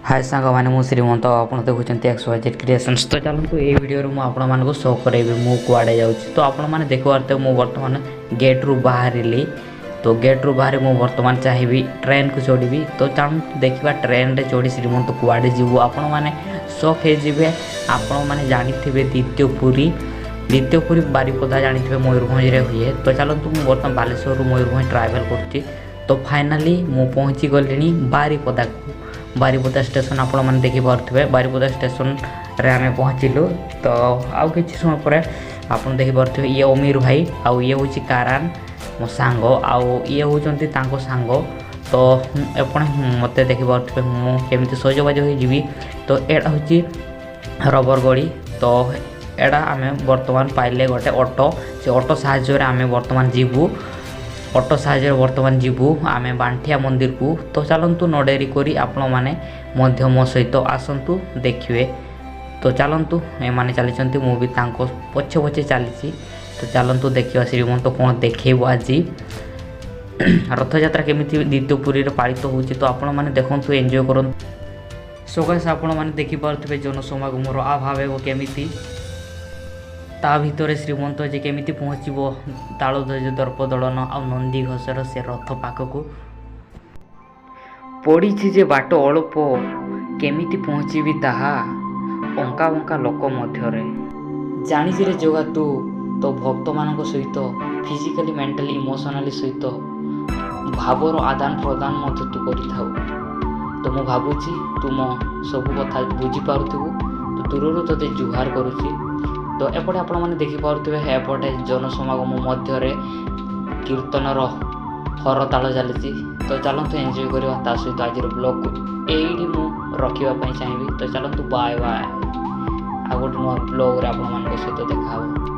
हाय सांगमाने मु श्रीमंत आपण देखुं XYZ creations. तो चलतु ये वीडियो मुझे शो करेबी मु कुआडे जाऊँगी। तो आपण मैंने देखुते मु बर्तमान गेट रु बाहरी। तो गेट रु बाहर मु बर्तमान चाहिए ट्रेन को चढ़ी। तो चलते देखा ट्रेन रे चढ़ी श्रीमंत कुआडे जीवु आपण मैंने शौक हो आपण मैंने जानी द्वितीयपुरी बारिपदा जानी मयूरभंज हुए। तो चलतु मु बर्तमान बालेश्वर मयूरभंज ट्रावेल कर। तो फाइनाली मु पहुँची गली बारिपदा को। बारिपदा स्टेशन आपण मैंने देखिपे बारिपदा स्टेशन रे आमे पहुँचलु। तो आउ कि समय पर आप देखिपे ये अमीर भाई आउ ये हूँ कारान मो सांग आउ ये होती सांग। तो एपण मत देखिपे मुझे सजबाज हो। तो एटा हूँ रबरगड़ी। तो एटा आमे बर्तमान पाइले गोटे ऑटो से ऑटो साहाय्य आमे बर्तमान जीवु ऑटो साहाय्य बर्तमान जीवु आमे बांठिया मंदिर को। तो चलतु नडेरी करी आपण माने मध्य मो सहित आसतु देखिए। तो चलतु एमाने चली मु भी तांको पछे पछे चली। तो चलतु देखिए श्रीमंत कौन देखेब आज रथ यात्रा केमी द्वितीयपुरी पालित हो। तो आपण मैंने देखु एंजॉय करूँ। सकाश आपण मैंने देखिपे जनसमागमर अभाव हो केमी ता भितर श्रीमंत जे केमी पहुँचब तालध्वज दर्प दलन आ नंदी घोषर से रथ पाखक पड़ी जे बाट अल्प केमी पहुँचबी ताहा अंका बंका लोक मध्य जानी रे जोगा तू तो भक्त मान सहित फिजिकली मेंटली इमोशनाली सहित भावर आदान प्रदान तू कर। तो मु भावुची तुम सब कथा बुझीपु। तो दूर ते जुहार करुच्ची। तो एपटे आपण मैंने देखिपे एपटे जनसमागम मध्य कीर्तनर हरताल चली। तो चलतु एंजॉय करवा सहित आज ब्लॉग को यही मु रखापी चाहिए। तो चलतु बाय बाय आ गोटे नुआ ब्लॉग आप सहित देखा।